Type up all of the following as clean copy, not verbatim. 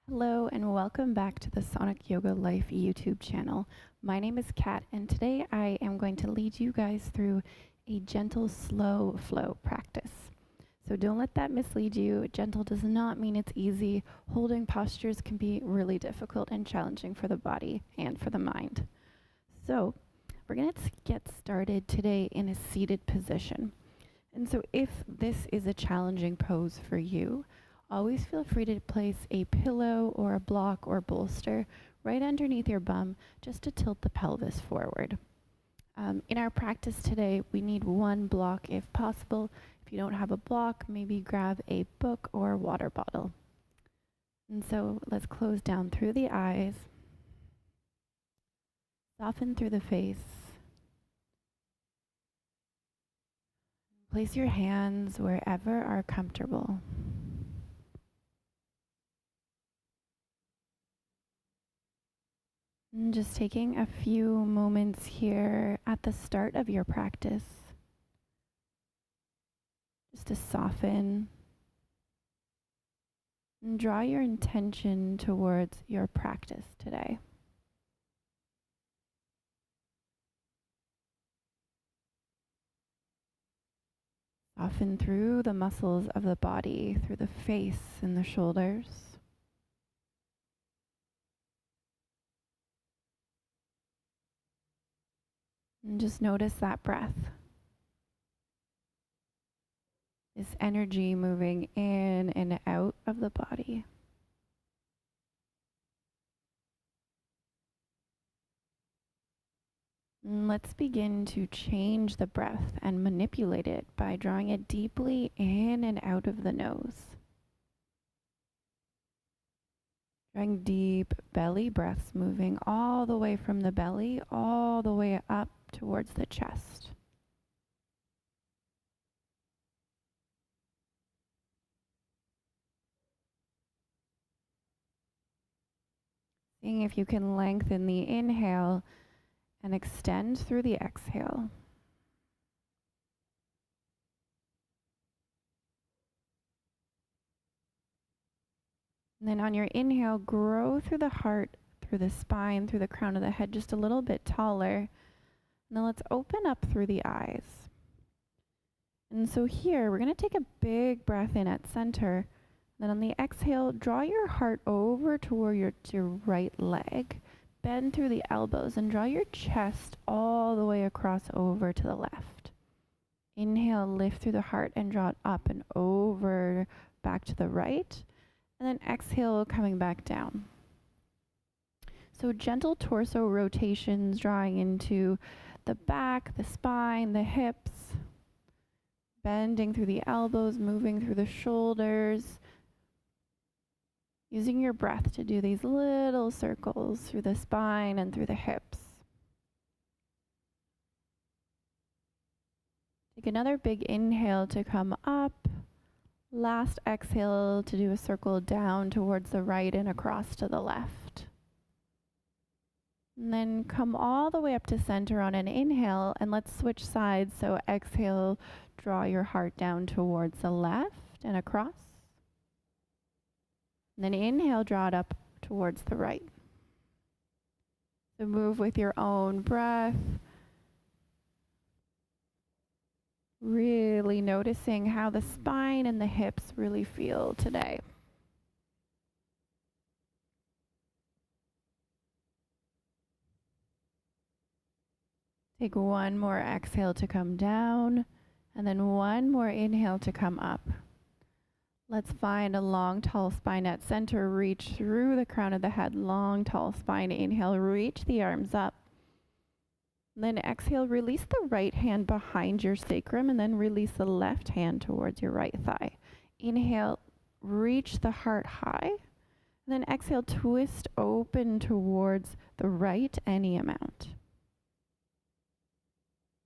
Hello and welcome back to the Sonic Yoga Life YouTube channel. My name is Kat and today I am going to lead you guys through a gentle slow flow practice. So don't let that mislead you. Gentle does not mean it's easy. Holding postures can be really difficult and challenging for the body and for the mind. So we're going to get started today in a seated position. And so if this is a challenging pose for you, always feel free to place a pillow or a block or bolster right underneath your bum just to tilt the pelvis forward. In our practice today, we need one block if possible. If you don't have a block, maybe grab a book or a water bottle. And so let's close down through the eyes, soften through the face. Place your hands wherever are comfortable. And just taking a few moments here at the start of your practice, just to soften and draw your intention towards your practice today. Soften through the muscles of the body, through the face and the shoulders. And just notice that breath. This energy moving in and out of the body. And let's begin to change the breath and manipulate it by drawing it deeply in and out of the nose. Drawing deep belly breaths, moving all the way from the belly, all the way up towards the chest. Seeing if you can lengthen the inhale and extend through the exhale. And then on your inhale, grow through the heart, through the spine, through the crown of the head, just a little bit taller. And then let's open up through the eyes. And so here, we're going to take a big breath in at center. Then on the exhale, draw your heart over toward your right leg. Bend through the elbows and draw your chest all the way across over to the left. Inhale, lift through the heart and draw it up and over back to the right. And then exhale, coming back down. So gentle torso rotations, drawing into the back, the spine, the hips. Bending through the elbows, moving through the shoulders. Using your breath to do these little circles through the spine and through the hips. Take another big inhale to come up. Last exhale to do a circle down towards the right and across to the left. And then come all the way up to center on an inhale, and let's switch sides. So exhale, draw your heart down towards the left and across. And then inhale, draw it up towards the right. So move with your own breath. Really noticing how the spine and the hips really feel today. Take one more exhale to come down, and then one more inhale to come up. Let's find a long, tall spine at center. Reach through the crown of the head, long, tall spine. Inhale, reach the arms up. Then exhale, release the right hand behind your sacrum, and then release the left hand towards your right thigh. Inhale, reach the heart high. And then exhale, twist open towards the right any amount.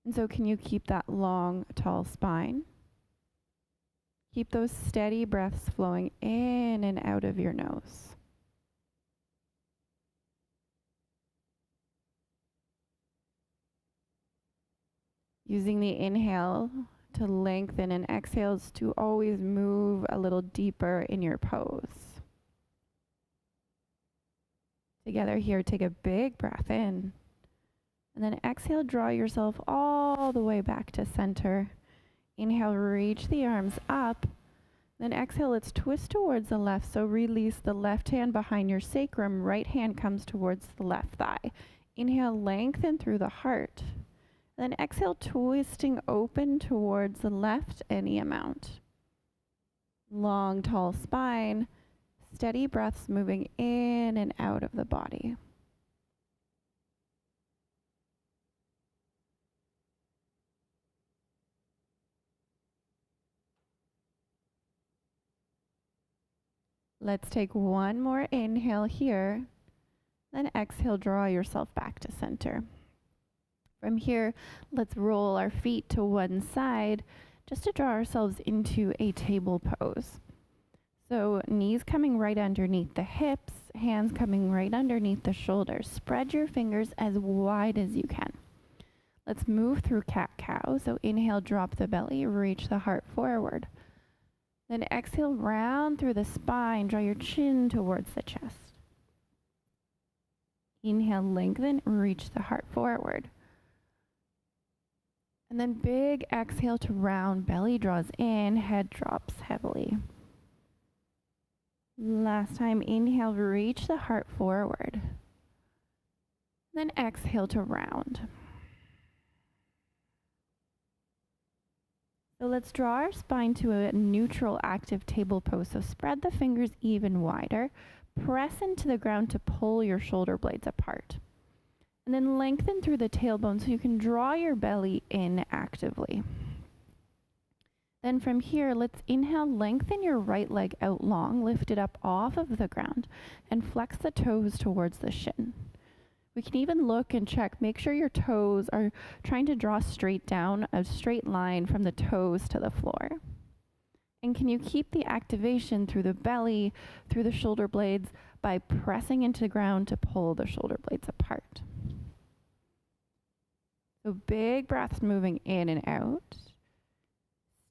And so can you keep that long, tall spine? Keep those steady breaths flowing in and out of your nose. Using the inhale to lengthen and exhales to always move a little deeper in your pose. Together here, take a big breath in. And then exhale, draw yourself all the way back to center. Inhale, reach the arms up. Then exhale, let's twist towards the left. So release the left hand behind your sacrum. Right hand comes towards the left thigh. Inhale, lengthen through the heart. Then exhale, twisting open towards the left any amount. Long, tall spine. Steady breaths moving in and out of the body. Let's take one more inhale here. Then exhale, draw yourself back to center. From here, let's roll our feet to one side just to draw ourselves into a table pose. So knees coming right underneath the hips, hands coming right underneath the shoulders. Spread your fingers as wide as you can. Let's move through cat-cow. So inhale, drop the belly, reach the heart forward. Then exhale, round through the spine, draw your chin towards the chest. Inhale, lengthen, reach the heart forward. And then big exhale to round, belly draws in, head drops heavily. Last time, inhale, reach the heart forward. Then exhale to round. So let's draw our spine to a neutral active table pose. So spread the fingers even wider. Press into the ground to pull your shoulder blades apart. And then lengthen through the tailbone so you can draw your belly in actively. Then from here, let's inhale, lengthen your right leg out long, lift it up off of the ground, and flex the toes towards the shin. We can even look and check, make sure your toes are trying to draw straight down, a straight line from the toes to the floor. And can you keep the activation through the belly, through the shoulder blades, by pressing into the ground to pull the shoulder blades apart? So big breaths moving in and out.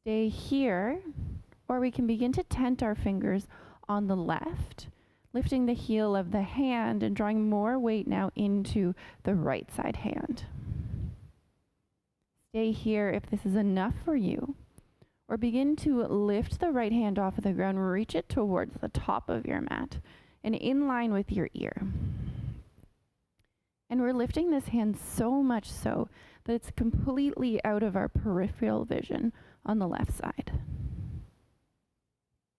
Stay here, or we can begin to tent our fingers on the left, lifting the heel of the hand and drawing more weight now into the right side hand. Stay here if this is enough for you, or begin to lift the right hand off of the ground, reach it towards the top of your mat and in line with your ear. And we're lifting this hand so much so that it's completely out of our peripheral vision on the left side.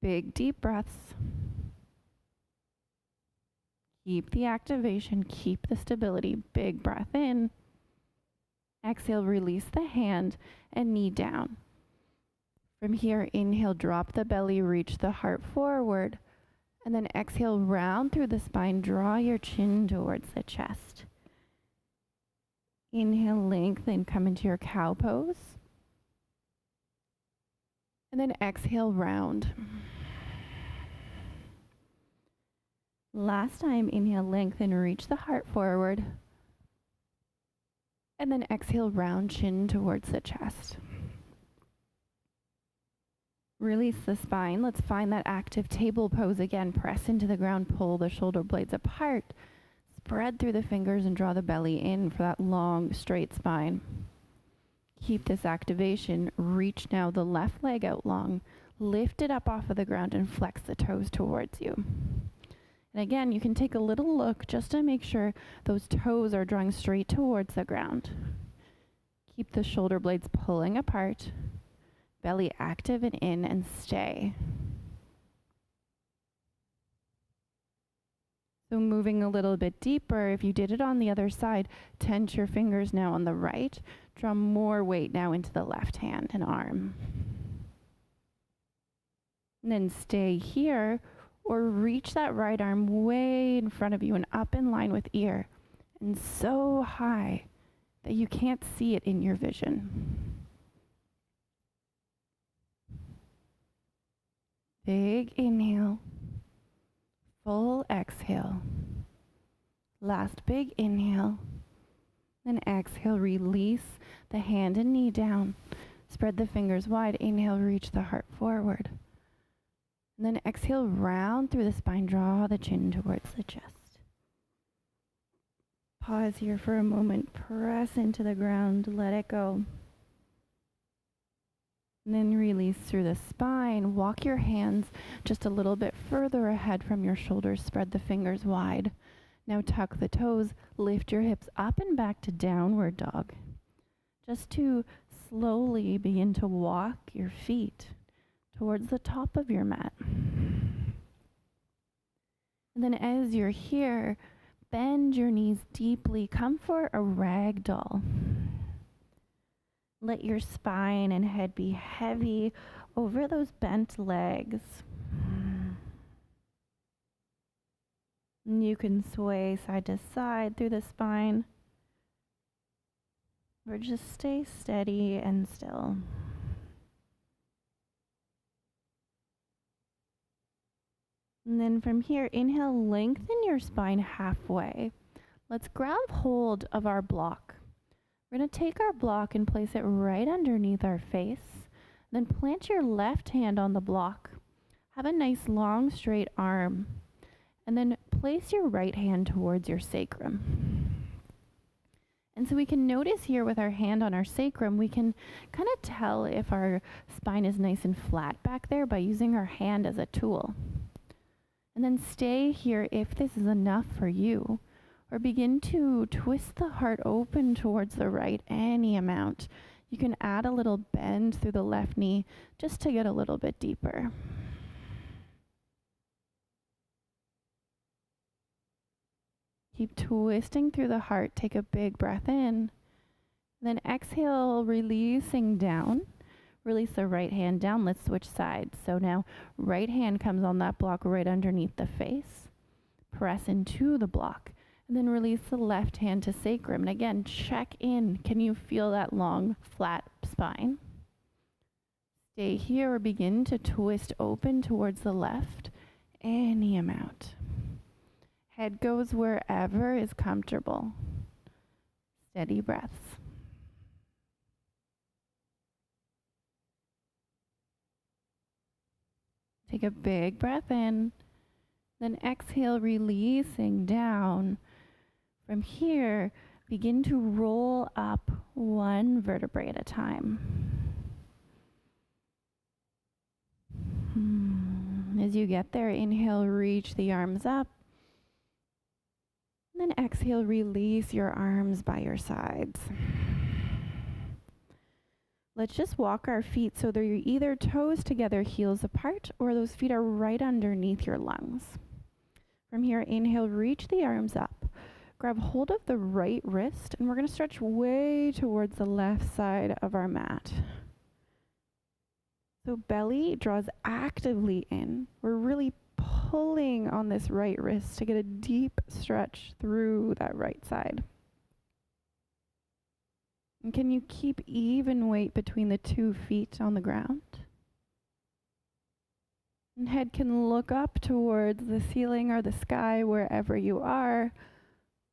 Big deep breaths. Keep the activation, keep the stability. Big breath in. Exhale, release the hand and knee down. From here, inhale, drop the belly, reach the heart forward. And then exhale, round through the spine, draw your chin towards the chest. Inhale, lengthen, come into your cow pose. And then exhale, round. Last time, inhale, lengthen, reach the heart forward. And then exhale, round, chin towards the chest. Release the spine. Let's find that active table pose again. Press into the ground, pull the shoulder blades apart. Spread through the fingers and draw the belly in for that long, straight spine. Keep this activation. Reach now the left leg out long. Lift it up off of the ground and flex the toes towards you. And again, you can take a little look just to make sure those toes are drawing straight towards the ground. Keep the shoulder blades pulling apart. Belly active and in, and stay. So moving a little bit deeper, if you did it on the other side, tent your fingers now on the right. Draw more weight now into the left hand and arm. And then stay here, or reach that right arm way in front of you and up in line with ear, and so high that you can't see it in your vision. Big inhale, full exhale. Last big inhale, then exhale, release the hand and knee down. Spread the fingers wide, inhale, reach the heart forward. And then exhale, round through the spine, draw the chin towards the chest. Pause here for a moment, press into the ground, let it go. And then release through the spine. Walk your hands just a little bit further ahead from your shoulders, spread the fingers wide. Now tuck the toes, lift your hips up and back to downward dog. Just to slowly begin to walk your feet towards the top of your mat. And then as you're here, bend your knees deeply. Come for a rag doll. Let your spine and head be heavy over those bent legs. And you can sway side to side through the spine, or just stay steady and still. And then from here, inhale, lengthen your spine halfway. Let's grab hold of our block. We're going to take our block and place it right underneath our face. Then plant your left hand on the block. Have a nice long straight arm. And then place your right hand towards your sacrum. And so we can notice here with our hand on our sacrum, we can kind of tell if our spine is nice and flat back there by using our hand as a tool. And then stay here if this is enough for you. Or begin to twist the heart open towards the right any amount. You can add a little bend through the left knee just to get a little bit deeper. Keep twisting through the heart. Take a big breath in. Then exhale, releasing down. Release the right hand down. Let's switch sides. So now right hand comes on that block right underneath the face. Press into the block. And then release the left hand to sacrum. And again, check in. Can you feel that long, flat spine? Stay here or begin to twist open towards the left any amount. Head goes wherever is comfortable. Steady breaths. Take a big breath in. Then exhale, releasing down. From here, begin to roll up one vertebrae at a time. As you get there, inhale, reach the arms up. And then exhale, release your arms by your sides. Let's just walk our feet so they're either toes together, heels apart, or those feet are right underneath your lungs. From here, inhale, reach the arms up. Grab hold of the right wrist, and we're going to stretch way towards the left side of our mat. So belly draws actively in. We're really pulling on this right wrist to get a deep stretch through that right side. And can you keep even weight between the 2 feet on the ground? And head can look up towards the ceiling or the sky wherever you are,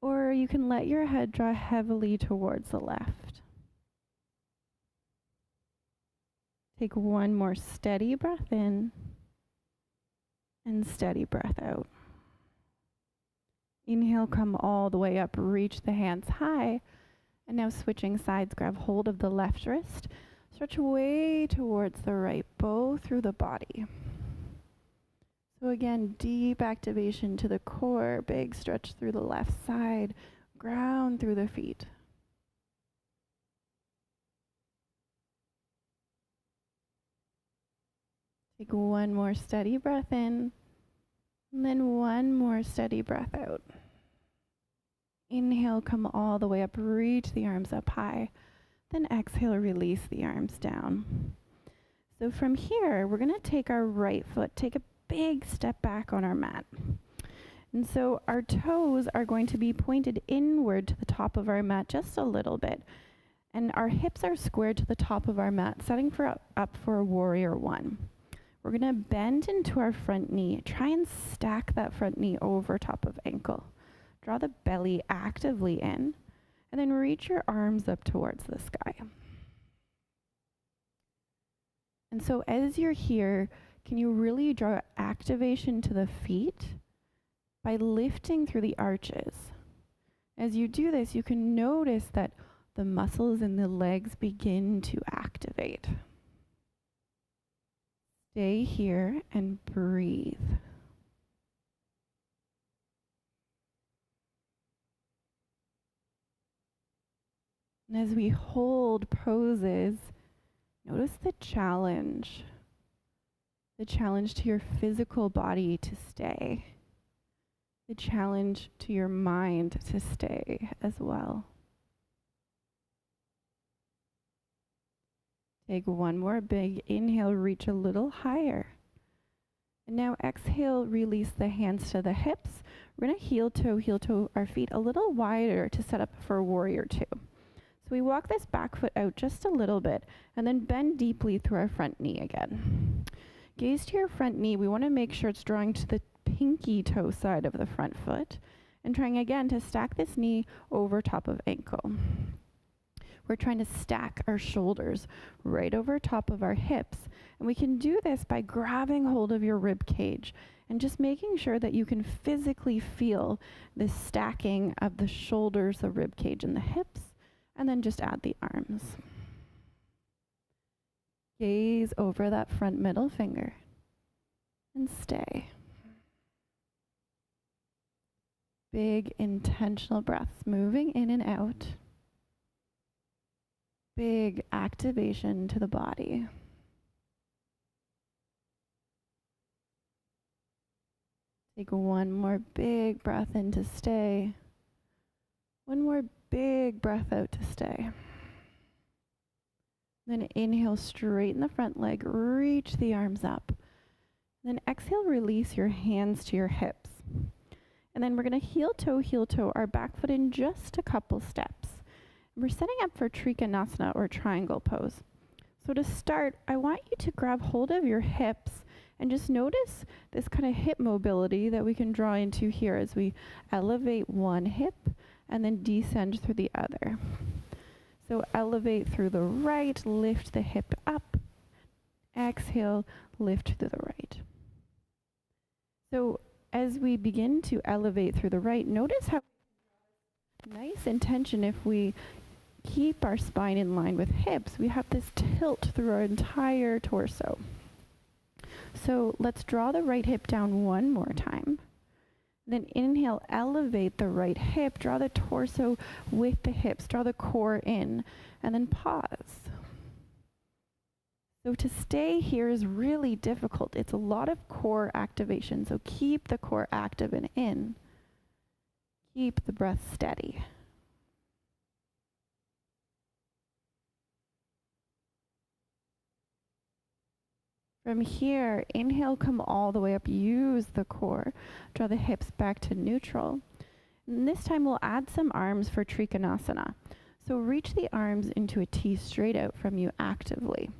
or you can let your head draw heavily towards the left. Take one more steady breath in and steady breath out. Inhale, come all the way up, reach the hands high. And now switching sides, grab hold of the left wrist, stretch way towards the right, bow through the body. So again, deep activation to the core, big stretch through the left side, ground through the feet. Take one more steady breath in, and then one more steady breath out. Inhale, come all the way up, reach the arms up high. Then exhale, release the arms down. So from here, we're going to take our right foot, take a big step back on our mat. And so our toes are going to be pointed inward to the top of our mat just a little bit. And our hips are squared to the top of our mat, setting up for a warrior one. We're going to bend into our front knee. Try and stack that front knee over top of ankle. Draw the belly actively in, and then reach your arms up towards the sky. And so as you're here, can you really draw activation to the feet by lifting through the arches? As you do this, you can notice that the muscles in the legs begin to activate. Stay here and breathe. And as we hold poses, notice the challenge to your physical body to stay, the challenge to your mind to stay as well. Take one more big inhale, reach a little higher. And now exhale, release the hands to the hips. We're going to heel toe our feet a little wider to set up for warrior two. So we walk this back foot out just a little bit and then bend deeply through our front knee again. Gaze to your front knee. We want to make sure it's drawing to the pinky toe side of the front foot and trying again to stack this knee over top of ankle. We're trying to stack our shoulders right over top of our hips. And we can do this by grabbing hold of your rib cage and just making sure that you can physically feel the stacking of the shoulders, the rib cage, and the hips, and then just add the arms. Gaze over that front middle finger and stay. Big intentional breaths moving in and out. Big activation to the body. Take one more big breath in to stay. One more big breath out to stay. Then inhale, straighten the front leg, reach the arms up. Then exhale, release your hands to your hips. And then we're going to heel toe our back foot in just a couple steps. We're setting up for Trikonasana or triangle pose. So to start, I want you to grab hold of your hips and just notice this kind of hip mobility that we can draw into here as we elevate one hip and then descend through the other. So elevate through the right, lift the hip up, exhale, lift to the right. So as we begin to elevate through the right, notice how nice intention if we keep our spine in line with hips. We have this tilt through our entire torso. So let's draw the right hip down one more time. Then inhale, elevate the right hip, draw the torso with the hips, draw the core in, and then pause. So to stay here is really difficult. It's a lot of core activation, so keep the core active and in. Keep the breath steady. From here, inhale, come all the way up, use the core, draw the hips back to neutral. And this time we'll add some arms for Trikonasana. So reach the arms into a T straight out from you actively.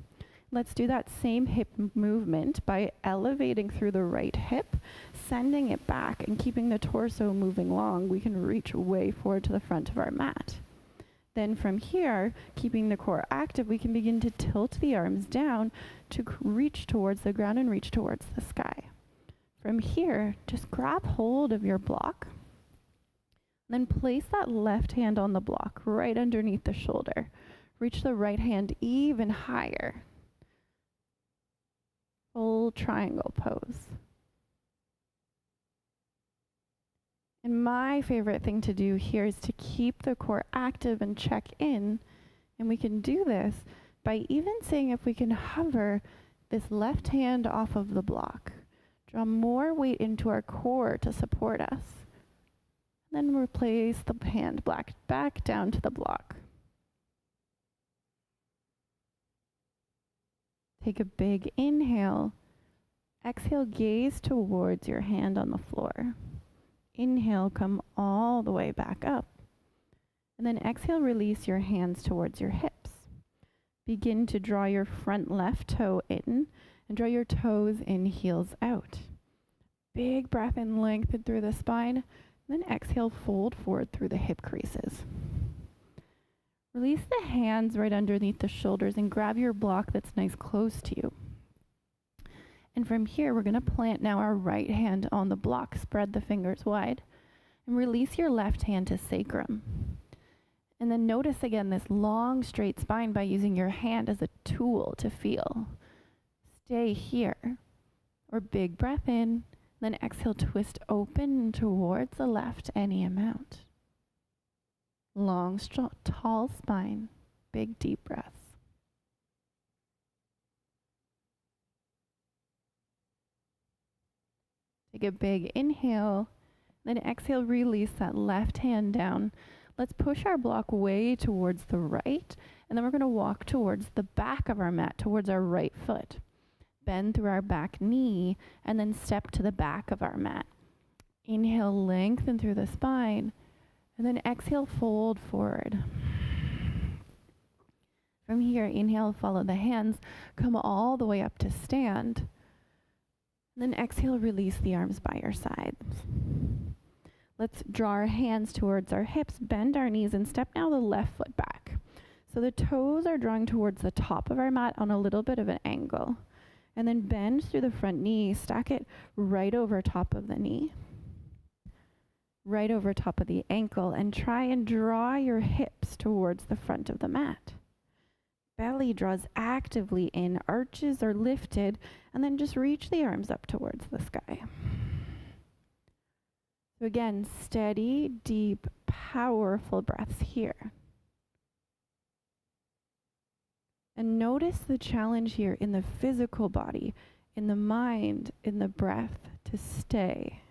Let's do that same hip movement by elevating through the right hip, sending it back and keeping the torso moving long. We can reach way forward to the front of our mat. Then from here, keeping the core active, we can begin to tilt the arms down to reach towards the ground and reach towards the sky. From here, just grab hold of your block. Then place that left hand on the block right underneath the shoulder. Reach the right hand even higher. Full triangle pose. And my favorite thing to do here is to keep the core active and check in. And we can do this by even seeing if we can hover this left hand off of the block. Draw more weight into our core to support us. Then replace the hand back down to the block. Take a big inhale. Exhale, gaze towards your hand on the floor. Inhale, come all the way back up. And then exhale, release your hands towards your hips. Begin to draw your front left toe in and draw your toes in, heels out. Big breath in, lengthen through the spine. Then exhale, fold forward through the hip creases. Release the hands right underneath the shoulders and grab your block that's nice close to you. And from here, we're going to plant now our right hand on the block. Spread the fingers wide. And release your left hand to sacrum. And then notice again this long straight spine by using your hand as a tool to feel. Stay here. Or big breath in, then exhale, twist open towards the left any amount. Long, strong, tall spine, big deep breaths. Take a big inhale, then exhale, release that left hand down. Let's push our block way towards the right, and then we're going to walk towards the back of our mat, towards our right foot. Bend through our back knee, and then step to the back of our mat. Inhale, lengthen through the spine, and then exhale, fold forward. From here, inhale, follow the hands, come all the way up to stand. Then exhale, release the arms by your sides. Let's draw our hands towards our hips, bend our knees, and step now the left foot back. So the toes are drawing towards the top of our mat on a little bit of an angle. And then bend through the front knee, stack it right over top of the knee, right over top of the ankle, and try and draw your hips towards the front of the mat. Belly draws actively in, arches are lifted, and then just reach the arms up towards the sky. So again, steady, deep, powerful breaths here. And notice the challenge here in the physical body, in the mind, in the breath, to stay.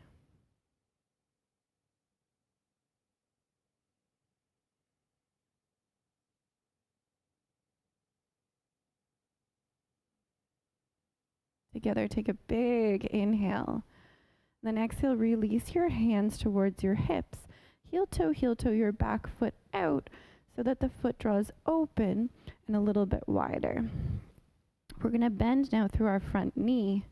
Together, take a big inhale. Then exhale, release your hands towards your hips. Heel toe, your back foot out so that the foot draws open and a little bit wider. We're going to bend now through our front knee,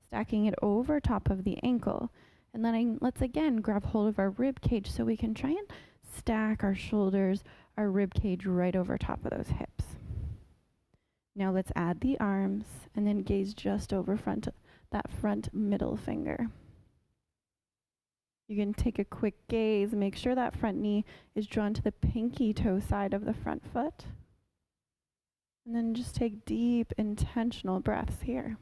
stacking it over top of the ankle. And then let's again grab hold of our rib cage so we can try and stack our shoulders, our rib cage right over top of those hips. Now let's add the arms and then gaze just over that front middle finger. You can take a quick gaze, make sure that front knee is drawn to the pinky toe side of the front foot. And then just take deep, intentional breaths here.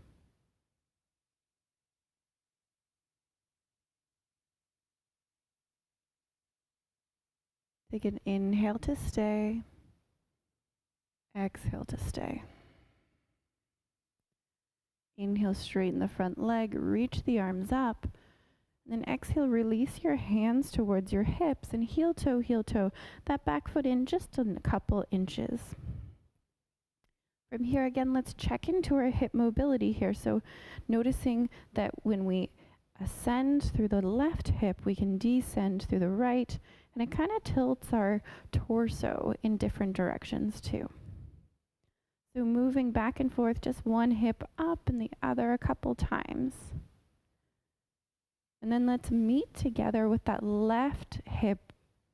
Take an inhale to stay, exhale to stay. Inhale, straighten the front leg, reach the arms up. Then exhale, release your hands towards your hips and heel toe, that back foot in just a couple inches. From here again, let's check into our hip mobility here. So noticing that when we ascend through the left hip, we can descend through the right, and it kind of tilts our torso in different directions too. So moving back and forth, just one hip up and the other a couple times. And then let's meet together with that left hip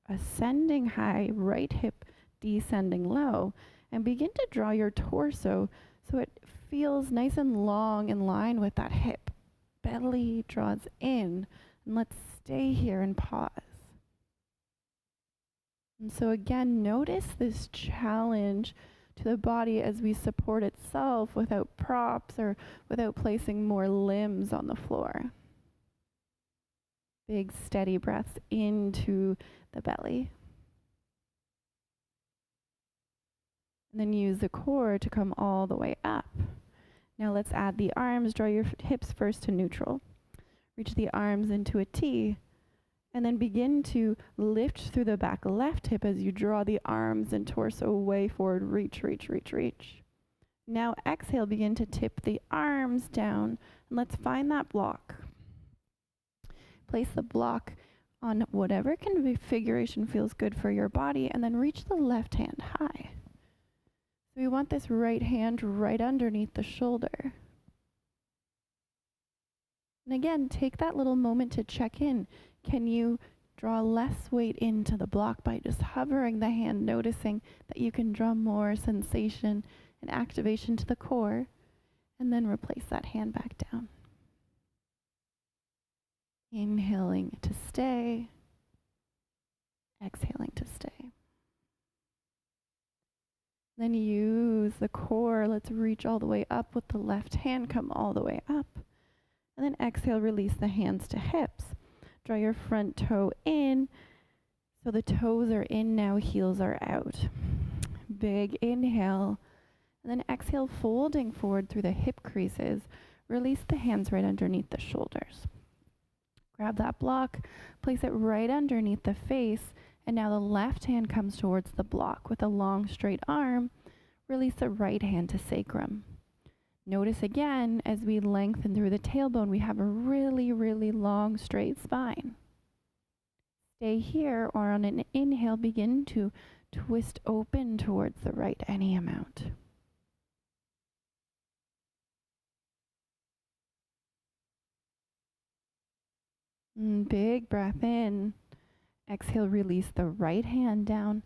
ascending high, right hip descending low, and begin to draw your torso so it feels nice and long in line with that hip. Belly draws in, and let's stay here and pause. And so again, notice this challenge to the body as we support itself without props or without placing more limbs on the floor. Big steady breaths into the belly. And then use the core to come all the way up. Now let's add the arms. Draw your hips first to neutral. Reach the arms into a T. And then begin to lift through the back left hip as you draw the arms and torso way forward. Reach, reach, reach, reach. Now exhale, begin to tip the arms down. And let's find that block. Place the block on whatever configuration feels good for your body, and then reach the left hand high. So we want this right hand right underneath the shoulder. And again, take that little moment to check in. Can you draw less weight into the block by just hovering the hand, noticing that you can draw more sensation and activation to the core, and then replace that hand back down. Inhaling to stay, exhaling to stay. Then use the core. Let's reach all the way up with the left hand. Come all the way up. And then exhale, release the hands to hips. Draw your front toe in. So the toes are in now, heels are out. Big inhale. And then exhale, folding forward through the hip creases. Release the hands right underneath the shoulders. Grab that block, place it right underneath the face. And now the left hand comes towards the block with a long straight arm. Release the right hand to sacrum. Notice again, as we lengthen through the tailbone, we have a really, really long straight spine. Stay here, or on an inhale, begin to twist open towards the right any amount. Big breath in. Exhale, release the right hand down.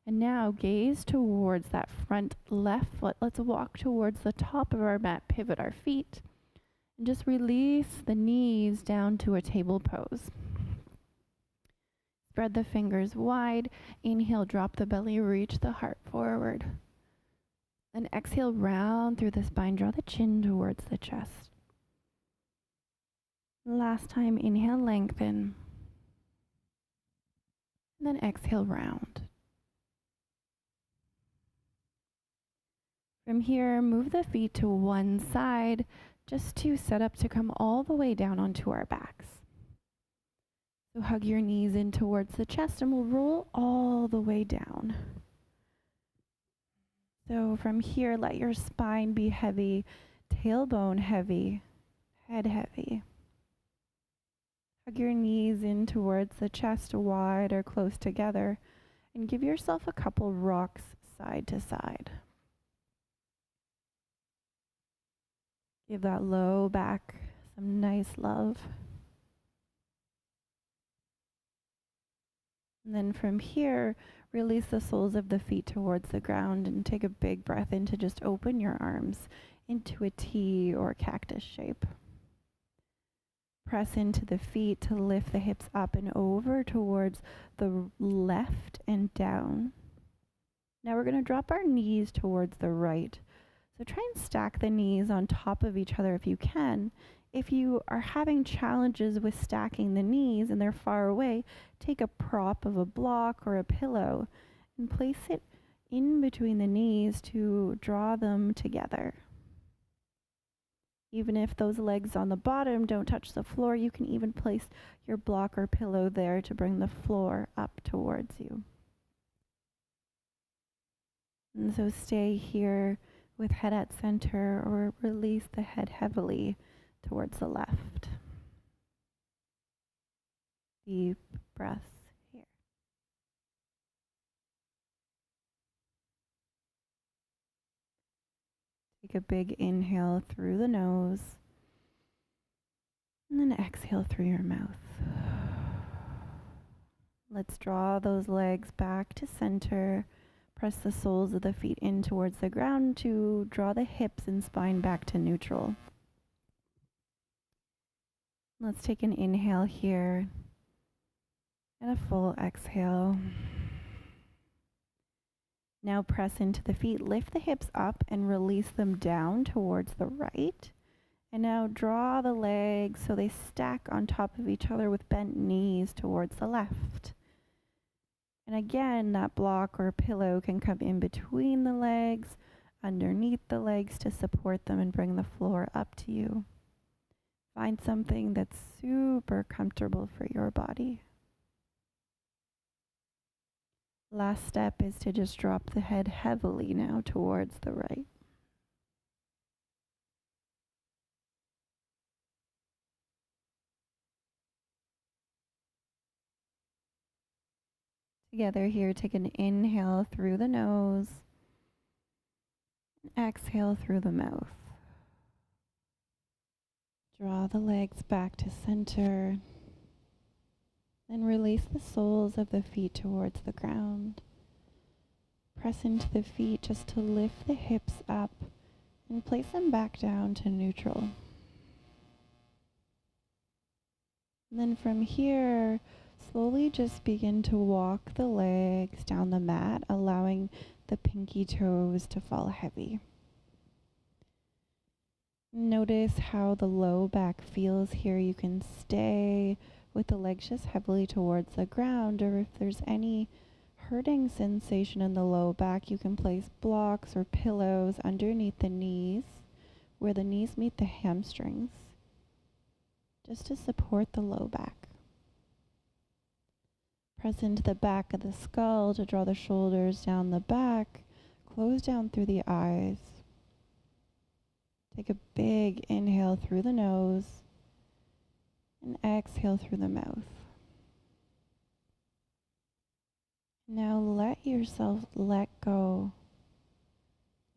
And now gaze towards that front left foot. Let's walk towards the top of our mat, pivot our feet, and just release the knees down to a table pose. Spread the fingers wide. Inhale, drop the belly, reach the heart forward. Then exhale, round through the spine, draw the chin towards the chest. Last time, inhale, lengthen. And then exhale, round. From here, move the feet to one side, just to set up to come all the way down onto our backs. So hug your knees in towards the chest and we'll roll all the way down. So from here, let your spine be heavy, tailbone heavy, head heavy. Hug your knees in towards the chest, wide or close together, and give yourself a couple rocks side to side. Give that low back some nice love. And then from here, release the soles of the feet towards the ground and take a big breath in to just open your arms into a T or cactus shape. Press into the feet to lift the hips up and over towards the left and down. Now we're going to drop our knees towards the right. So try and stack the knees on top of each other if you can. If you are having challenges with stacking the knees and they're far away, take a prop of a block or a pillow and place it in between the knees to draw them together. Even if those legs on the bottom don't touch the floor, you can even place your block or pillow there to bring the floor up towards you. And so stay here with head at center, or release the head heavily towards the left. Deep breaths here. Take a big inhale through the nose, and then exhale through your mouth. Let's draw those legs back to center. Press the soles of the feet in towards the ground to draw the hips and spine back to neutral. Let's take an inhale here and a full exhale. Now press into the feet, lift the hips up and release them down towards the right. And now draw the legs so they stack on top of each other with bent knees towards the left. And again, that block or pillow can come in between the legs, underneath the legs to support them and bring the floor up to you. Find something that's super comfortable for your body. Last step is to just drop the head heavily now towards the right. Together here, take an inhale through the nose, and exhale through the mouth. Draw the legs back to center, then release the soles of the feet towards the ground. Press into the feet just to lift the hips up and place them back down to neutral. And then from here, slowly just begin to walk the legs down the mat, allowing the pinky toes to fall heavy. Notice how the low back feels here. You can stay with the legs just heavily towards the ground, or if there's any hurting sensation in the low back, you can place blocks or pillows underneath the knees where the knees meet the hamstrings, just to support the low back. Press into the back of the skull to draw the shoulders down the back, close down through the eyes. Take a big inhale through the nose and exhale through the mouth. Now let yourself let go.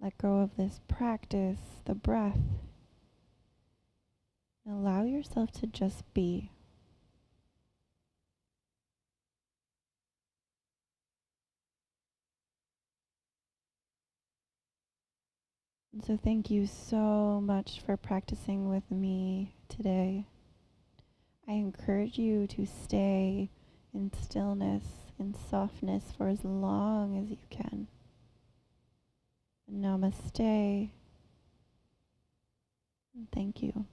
Let go of this practice, the breath. And allow yourself to just be. And so thank you so much for practicing with me today. I encourage you to stay in stillness and softness for as long as you can. Namaste. And thank you.